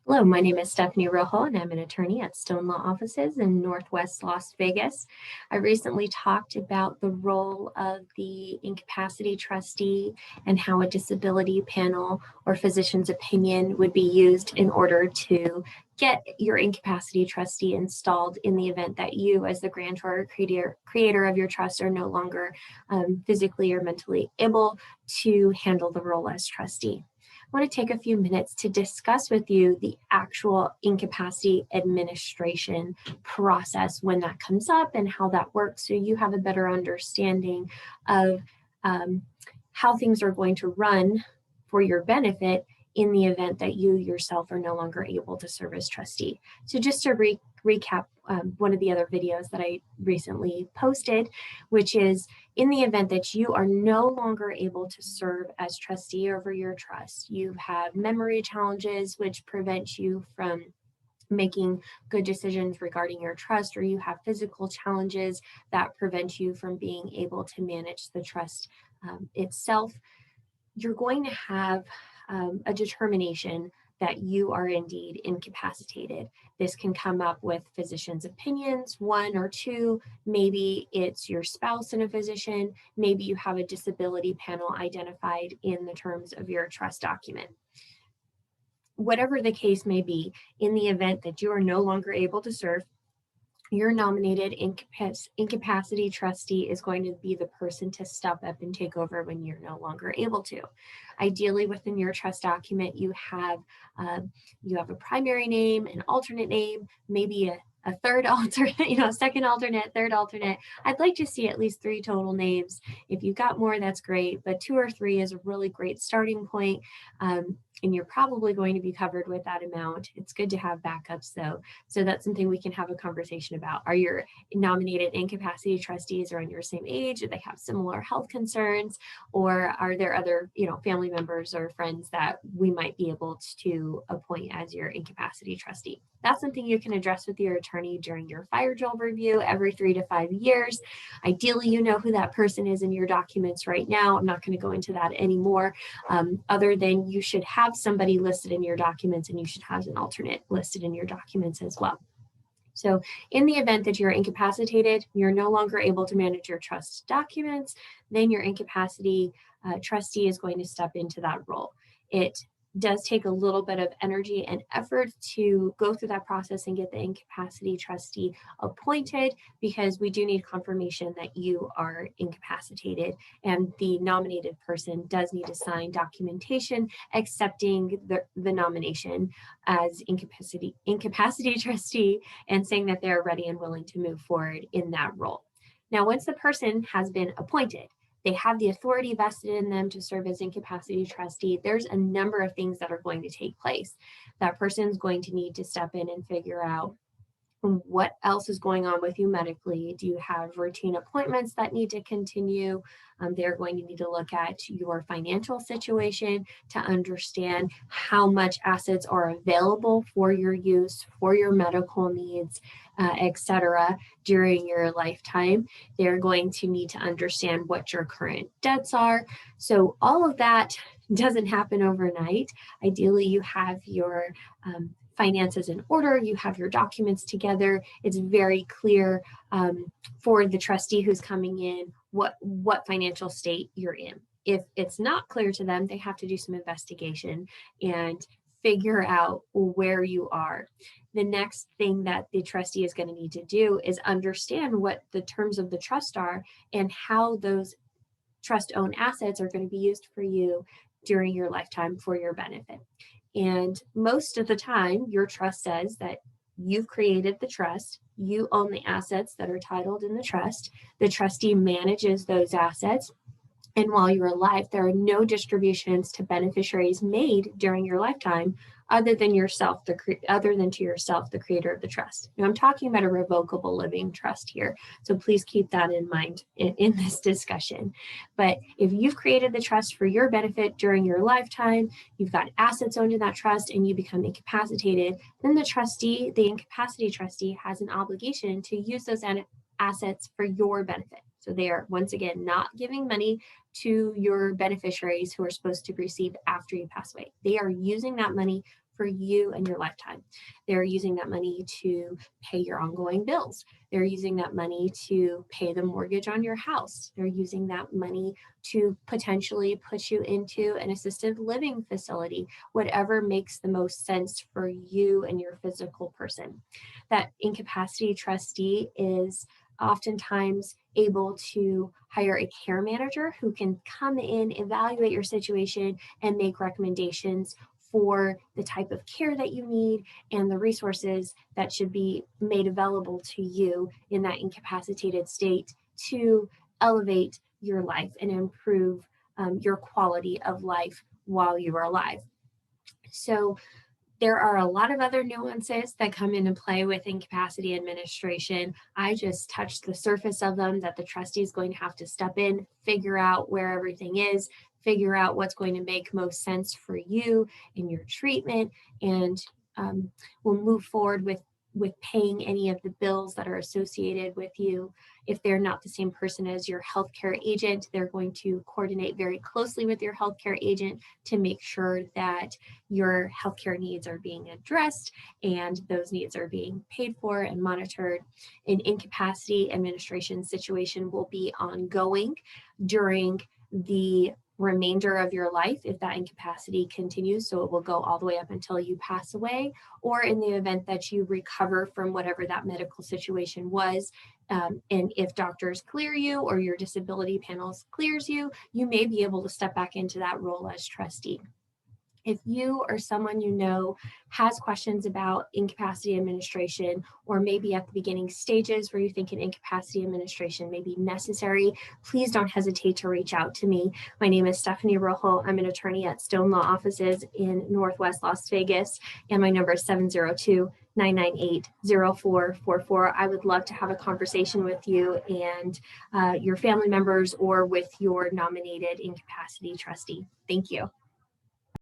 Hello, my name is Stephanie Rojo, and I'm an attorney at Stone Law Offices in Northwest Las Vegas. I recently talked about the role of the incapacity trustee and how a disability panel or physician's opinion would be used in order to get your incapacity trustee installed in the event that you, as the grantor or creator of your trust, are no longer physically or mentally able to handle the role as trustee. I want to take a few minutes to discuss with you the actual incapacity administration process when that comes up and how that works, so you have a better understanding of how things are going to run for your benefit in the event that you yourself are no longer able to serve as trustee. So just to recap one of the other videos that I recently posted, which is in the event that you are no longer able to serve as trustee over your trust, you have memory challenges which prevent you from making good decisions regarding your trust, or you have physical challenges that prevent you from being able to manage the trust itself, you're going to have a determination that you are indeed incapacitated. This can come up with physicians' opinions, one or two. Maybe it's your spouse and a physician. Maybe you have a disability panel identified in the terms of your trust document. Whatever the case may be, in the event that you are no longer able to serve, your nominated incapacity trustee is going to be the person to step up and take over when you're no longer able to. Ideally, within your trust document, you have a primary name, an alternate name, maybe a third alternate, second alternate, third alternate. I'd like to see at least 3 total names. If you've got more, that's great, but 2 or 3 is a really great starting point. And you're probably going to be covered with that amount. It's good to have backups though. So that's something we can have a conversation about. Are your nominated incapacity trustees around your same age? Do they have similar health concerns? Or are there other, family members or friends that we might be able to appoint as your incapacity trustee? That's something you can address with your attorney during your fire drill review every 3 to 5 years. Ideally, you know who that person is in your documents right now. I'm not going to go into that anymore, other than you should have somebody listed in your documents, and you should have an alternate listed in your documents as well. So in the event that you're incapacitated, you're no longer able to manage your trust documents, then your incapacity trustee is going to step into that role. It does take a little bit of energy and effort to go through that process and get the incapacity trustee appointed, because we do need confirmation that you are incapacitated, and the nominated person does need to sign documentation accepting the nomination as incapacity trustee and saying that they're ready and willing to move forward in that role. Now, once the person has been appointed, they have the authority vested in them to serve as incapacity trustee. There's a number of things that are going to take place. That person's going to need to step in and figure out what else is going on with you medically. Do you have routine appointments that need to continue? They're going to need to look at your financial situation to understand how much assets are available for your use, for your medical needs, etc. during your lifetime. They're going to need to understand what your current debts are. So all of that doesn't happen overnight. Ideally, you have your finances in order, you have your documents together. It's very clear for the trustee who's coming in what financial state you're in. If it's not clear to them, they have to do some investigation and figure out where you are. The next thing that the trustee is going to need to do is understand what the terms of the trust are and how those trust-owned assets are going to be used for you during your lifetime for your benefit. And most of the time, your trust says that you've created the trust, you own the assets that are titled in the trust, the trustee manages those assets, and while you're alive, there are no distributions to beneficiaries made during your lifetime other than to yourself, the creator of the trust. Now, I'm talking about a revocable living trust here, so please keep that in mind in this discussion. But if you've created the trust for your benefit during your lifetime, you've got assets owned in that trust, and you become incapacitated, then the incapacity trustee, has an obligation to use those assets for your benefit. So they are, once again, not giving money to your beneficiaries who are supposed to receive after you pass away. They are using that money for you and your lifetime. They're using that money to pay your ongoing bills. They're using that money to pay the mortgage on your house. They're using that money to potentially put you into an assisted living facility, whatever makes the most sense for you and your physical person. That incapacity trustee is oftentimes able to hire a care manager who can come in, evaluate your situation, and make recommendations for the type of care that you need and the resources that should be made available to you in that incapacitated state to elevate your life and improve your quality of life while you are alive. So there are a lot of other nuances that come into play with incapacity administration. I just touched the surface of them, that the trustee is going to have to step in, figure out where everything is, figure out what's going to make most sense for you in your treatment, and we'll move forward with paying any of the bills that are associated with you. If they're not the same person as your healthcare agent, they're going to coordinate very closely with your healthcare agent to make sure that your healthcare needs are being addressed and those needs are being paid for and monitored. An incapacity administration situation will be ongoing during the remainder of your life if that incapacity continues. So it will go all the way up until you pass away, or in the event that you recover from whatever that medical situation was. And if doctors clear you or your disability panels clears you, you may be able to step back into that role as trustee. If you or someone you know has questions about incapacity administration, or maybe at the beginning stages where you think an incapacity administration may be necessary, please don't hesitate to reach out to me. My name is Stephanie Rojo. I'm an attorney at Stone Law Offices in Northwest Las Vegas, and my number is 702-998-0444. I would love to have a conversation with you and your family members or with your nominated incapacity trustee. Thank you.